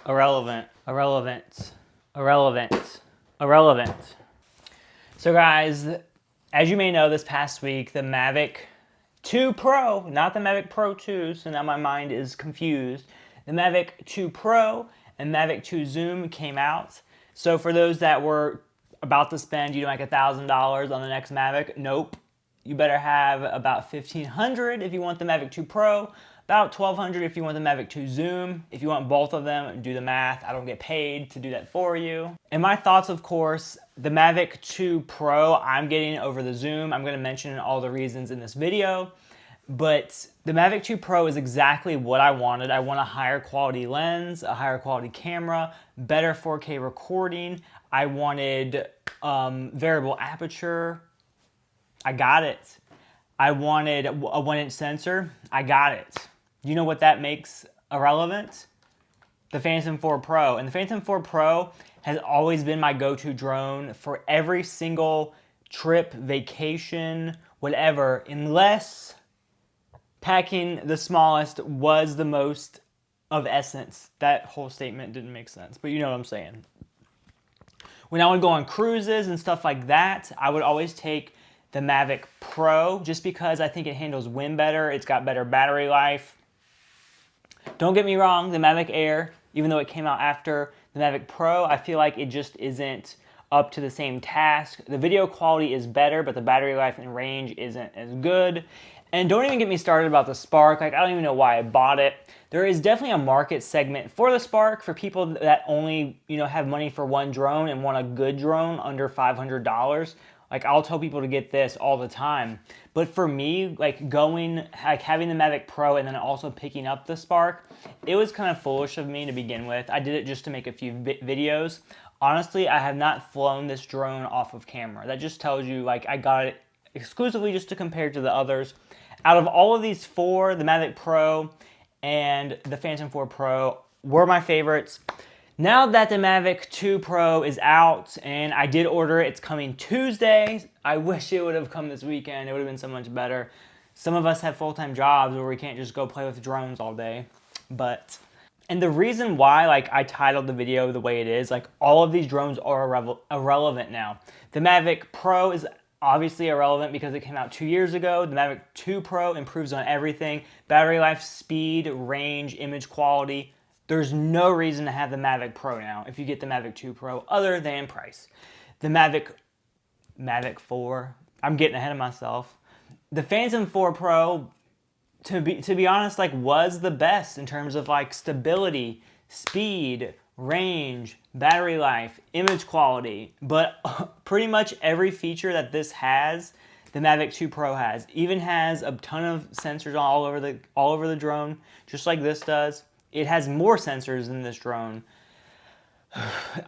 Irrelevant, irrelevant, irrelevant, irrelevant. So guys, as you may know, this past week, the Mavic 2 Pro, not the Mavic Pro 2, so now my mind is confused. The Mavic 2 Pro and Mavic 2 Zoom came out. So for those that were about to spend, like $1,000 on the next Mavic, nope. You better have about $1,500 if you want the Mavic 2 Pro, about $1,200 if you want the Mavic 2 Zoom. If you want both of them, do the math. I don't get paid to do that for you. And my thoughts, of course, the Mavic 2 Pro I'm getting over the Zoom. I'm going to mention all the reasons in this video. But the Mavic 2 Pro is exactly what I wanted. I want a higher quality lens, a higher quality camera, better 4K recording. I wanted variable aperture. I got it. I wanted a 1-inch sensor. I got it. You know what that makes irrelevant? The Phantom 4 Pro. And the Phantom 4 Pro has always been my go-to drone for every single trip, vacation, whatever, unless packing the smallest was the most of essence. That whole statement didn't make sense, but you know what I'm saying. When I would go on cruises and stuff like that, I would always take the Mavic Pro just because I think it handles wind better. It's got better battery life. Don't get me wrong, the Mavic Air, even though it came out after the Mavic Pro, I feel like it just isn't up to the same task. The video quality is better, but the battery life and range isn't as good. And don't even get me started about the Spark. I don't even know why I bought it. There is definitely a market segment for the Spark for people that only, have money for one drone and want a good drone under $500. I'll tell people to get this all the time. But for me, having the Mavic Pro and then also picking up the Spark, it was kind of foolish of me to begin with. I did it just to make a few videos. Honestly, I have not flown this drone off of camera. That just tells you, I got it exclusively just to compare to the others. Out of all of these four, the Mavic Pro and the Phantom 4 Pro were my favorites. Now that the Mavic 2 Pro is out, and I did order it, it's coming Tuesday. I wish it would have come this weekend. It would have been so much better. Some of us have full-time jobs where we can't just go play with drones all day. And the reason why, I titled the video the way it is, all of these drones are irrelevant now. The Mavic Pro is obviously irrelevant because it came out 2 years ago. The Mavic 2 Pro improves on everything. Battery life, speed, range, image quality. There's no reason to have the Mavic Pro now if you get the Mavic 2 Pro other than price. The Mavic 4, I'm getting ahead of myself. The Phantom 4 Pro, to be honest, was the best in terms of stability, speed, range, battery life, image quality. But pretty much every feature that this has, the Mavic 2 Pro has. Even has a ton of sensors all over the drone, just like this does. It has more sensors than this drone.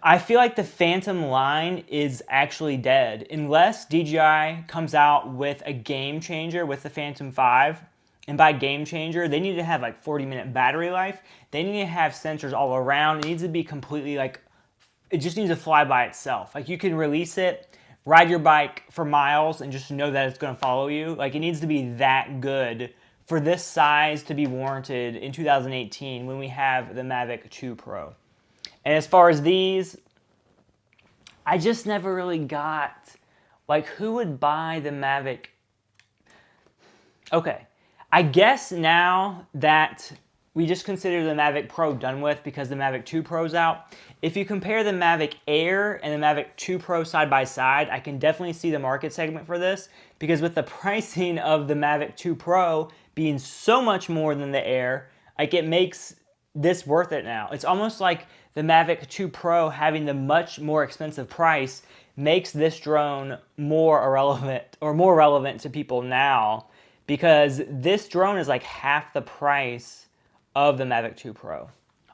I feel like the Phantom line is actually dead. Unless DJI comes out with a game changer with the Phantom 5, and by game changer, they need to have 40-minute battery life. They need to have sensors all around. It needs to be completely it just needs to fly by itself. You can release it, ride your bike for miles, and just know that it's going to follow you. It needs to be that good for this size to be warranted in 2018 when we have the Mavic 2 Pro. And as far as these, I just never really got, who would buy the Mavic? Okay, I guess now that we just consider the Mavic Pro done with because the Mavic 2 Pro's out, if you compare the Mavic Air and the Mavic 2 Pro side by side, I can definitely see the market segment for this because with the pricing of the Mavic 2 Pro being so much more than the Air, it makes this worth it now. It's almost like the Mavic 2 Pro having the much more expensive price makes this drone more irrelevant or more relevant to people now because this drone is half the price of the Mavic 2 Pro.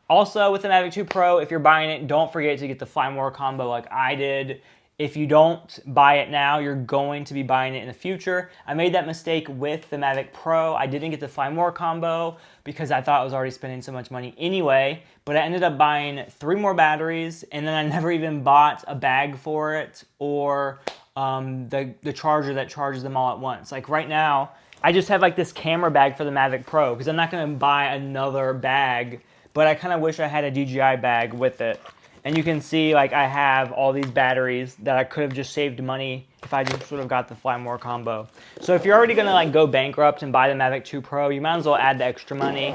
Also, with the Mavic 2 Pro, if you're buying it, don't forget to get the Fly More combo like I did. If you don't buy it now, you're going to be buying it in the future. I made that mistake with the Mavic Pro. I didn't get the Fly More combo because I thought I was already spending so much money anyway, but I ended up buying 3 more batteries, and then I never even bought a bag for it or the charger that charges them all at once. Right now, I just have this camera bag for the Mavic Pro because I'm not going to buy another bag but I kind of wish I had a DJI bag with it. And you can see, like, I have all these batteries that I could have just saved money if I just sort of got the Fly More combo. So if you're already going to, like, go bankrupt and buy the Mavic 2 Pro, you might as well add the extra money,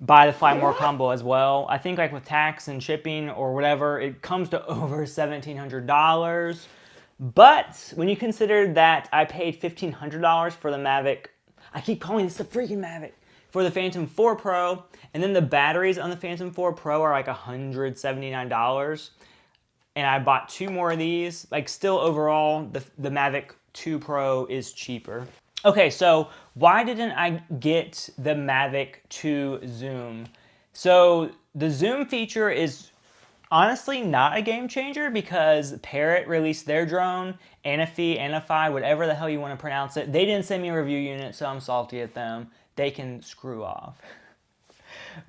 buy the Fly More combo as well. I think, like, with tax and shipping or whatever, it comes to over $1,700. But when you consider that I paid $1,500 for the Mavic, I keep calling this the freaking Mavic, for the Phantom 4 Pro, and then the batteries on the Phantom 4 Pro are like $179, and I bought 2 more of these. Like, still overall, the Mavic 2 Pro is cheaper. Okay, so why didn't I get the Mavic 2 Zoom? So the Zoom feature is honestly not a game changer because Parrot released their drone, Anafi, whatever the hell you want to pronounce it. They didn't send me a review unit, so I'm salty at them. They can screw off.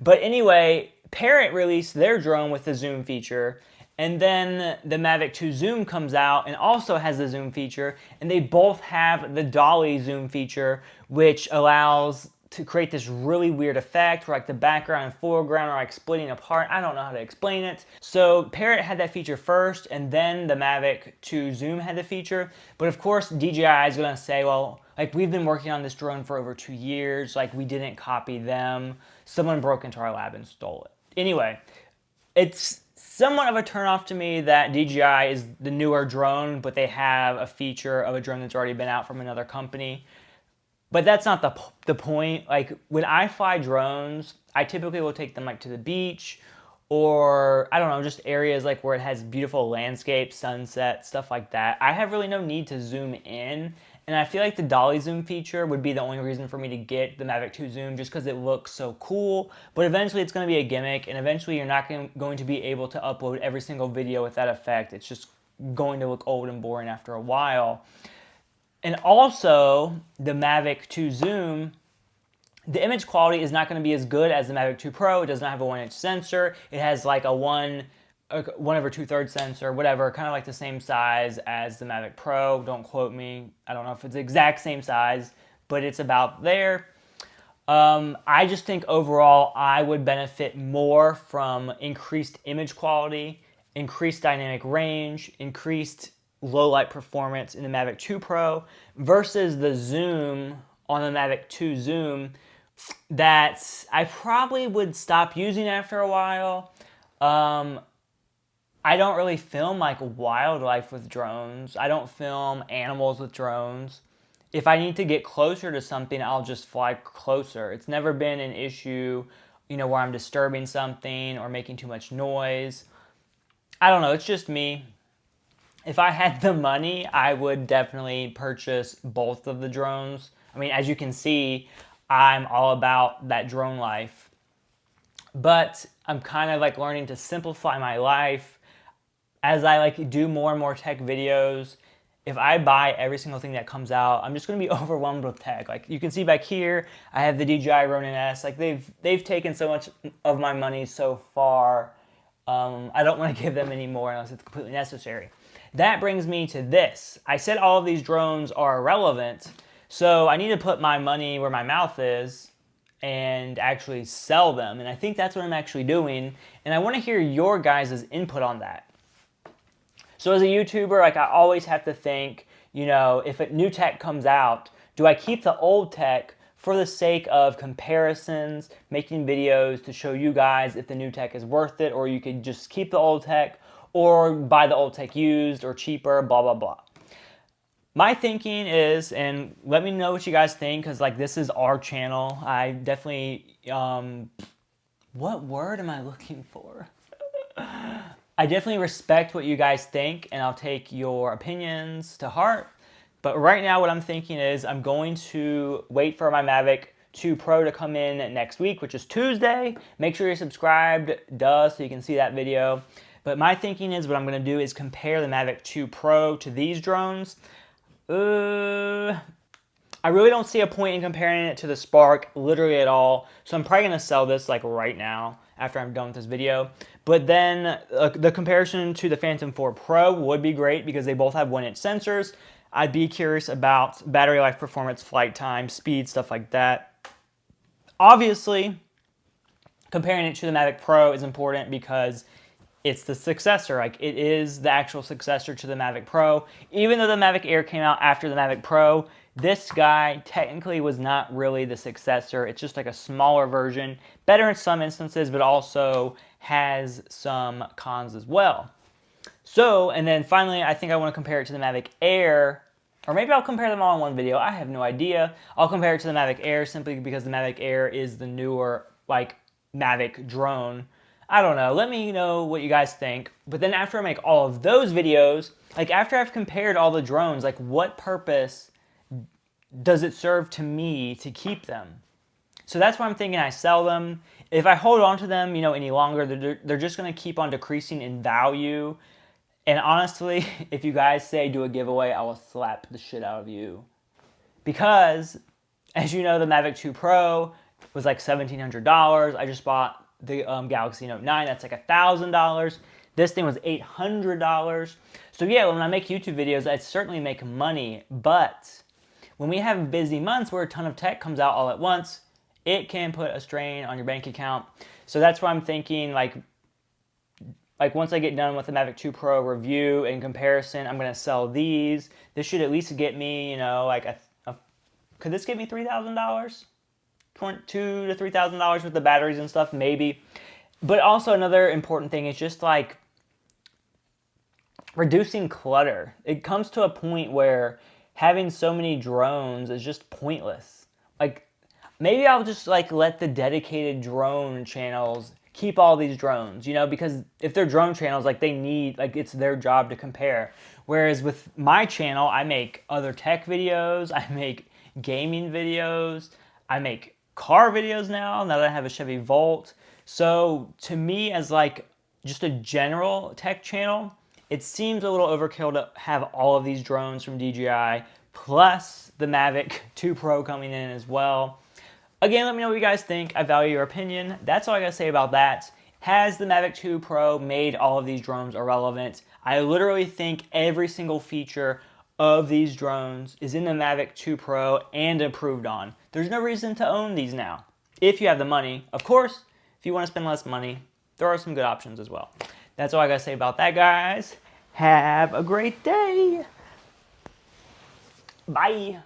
But anyway, Parrot released their drone with the zoom feature, and then the Mavic 2 Zoom comes out and also has the zoom feature, and they both have the dolly zoom feature, which allows to create this really weird effect where, like, the background and foreground are like splitting apart. I don't know how to explain it. So Parrot had that feature first, and then the Mavic 2 Zoom had the feature. But of course, DJI is gonna say, well, like, we've been working on this drone for over 2 years. Like, we didn't copy them. Someone broke into our lab and stole it. Anyway, it's somewhat of a turnoff to me that DJI is the newer drone, but they have a feature of a drone that's already been out from another company. But that's not the point. Like, when I fly drones, I typically will take them, like, to the beach, or I don't know, just areas like where it has beautiful landscapes, sunset, stuff like that. I have really no need to zoom in, and I feel like the dolly zoom feature would be the only reason for me to get the Mavic 2 Zoom, just because it looks so cool. But eventually it's going to be a gimmick, and eventually you're not going to be able to upload every single video with that effect. It's just going to look old and boring after a while. And also, the Mavic 2 Zoom, the image quality is not going to be as good as the Mavic 2 Pro. It does not have a 1-inch sensor. It has like a 1 over 2/3 sensor, whatever, kind of like the same size as the Mavic Pro. Don't quote me. I don't know if it's the exact same size, but it's about there. I just think overall I would benefit more from increased image quality, increased dynamic range, increased low light performance in the Mavic 2 Pro versus the zoom on the Mavic 2 Zoom that I probably would stop using after a while. I don't really film like wildlife with drones. I don't film animals with drones. If I need to get closer to something, I'll just fly closer. It's never been an issue, you know, where I'm disturbing something or making too much noise. I don't know, it's just me. If I had the money, I would definitely purchase both of the drones. I mean, as you can see, I'm all about that drone life. But I'm kind of like learning to simplify my life as I like do more and more tech videos. If I buy every single thing that comes out, I'm just going to be overwhelmed with tech. Like you can see back here, I have the DJI Ronin S. Like they've taken so much of my money so far. I don't want to give them any more unless it's completely necessary. That brings me to this. I said all of these drones are irrelevant, so I need to put my money where my mouth is and actually sell them. And I think that's what I'm actually doing. And I want to hear your guys' input on that. So as a YouTuber, like I always have to think, you know, if a new tech comes out, do I keep the old tech for the sake of comparisons, making videos to show you guys if the new tech is worth it, or you could just keep the old tech or buy the old tech used or cheaper, blah, blah, blah. My thinking is, and let me know what you guys think, because like this is our channel. I definitely, what word am I looking for? I definitely respect what you guys think, and I'll take your opinions to heart. But right now what I'm thinking is I'm going to wait for my Mavic 2 Pro to come in next week, which is Tuesday. Make sure you're subscribed, so you can see that video. But my thinking is what I'm going to do is compare the Mavic 2 Pro to these drones. I really don't see a point in comparing it to the Spark literally at all. So I'm probably going to sell this like right now after I'm done with this video. But then the comparison to the Phantom 4 Pro would be great because they both have 1-inch sensors. I'd be curious about battery life, performance, flight time, speed, stuff like that. Obviously, comparing it to the Mavic Pro is important because it's the successor. Like, it is the actual successor to the Mavic Pro. Even though the Mavic Air came out after the Mavic Pro, this guy technically was not really the successor. It's just like a smaller version, better in some instances, but also has some cons as well. So, and then finally, I think I want to compare it to the Mavic Air, or maybe I'll compare them all in one video. I have no idea. I'll compare it to the Mavic Air simply because the Mavic Air is the newer, like, Mavic drone. I don't know. Let me know what you guys think. But then after I make all of those videos, like after I've compared all the drones, like what purpose does it serve to me to keep them? So that's why I'm thinking I sell them. If I hold on to them, any longer, they're just going to keep on decreasing in value. And honestly, if you guys say do a giveaway, I will slap the shit out of you. Because, as you know, the Mavic 2 Pro was like $1,700. I just bought the Galaxy Note 9. That's like $1,000. This thing was $800. So yeah, when I make YouTube videos, I certainly make money. But when we have busy months where a ton of tech comes out all at once, it can put a strain on your bank account. So that's why I'm thinking like once I get done with the Mavic 2 Pro review and comparison, I'm going to sell these. This should at least get me, could this get me $3,000? $2,000 to $3,000 with the batteries and stuff, maybe. But also another important thing is just like reducing clutter. It comes to a point where having so many drones is just pointless. Like, maybe I'll just like let the dedicated drone channels keep all these drones, because if they're drone channels, like they need, like it's their job to compare. Whereas with my channel, I make other tech videos, I make gaming videos, I make car videos now that I have a Chevy Volt. So to me, as like just a general tech channel, it seems a little overkill to have all of these drones from DJI, plus the Mavic 2 Pro coming in as well. Again, let me know what you guys think. I value your opinion. That's all I gotta say about that. Has the Mavic 2 Pro made all of these drones irrelevant? I literally think every single feature of these drones is in the Mavic 2 Pro and improved on. There's no reason to own these now. If you have the money, of course, if you want to spend less money, there are some good options as well. That's all I gotta say about that, guys. Have a great day. Bye.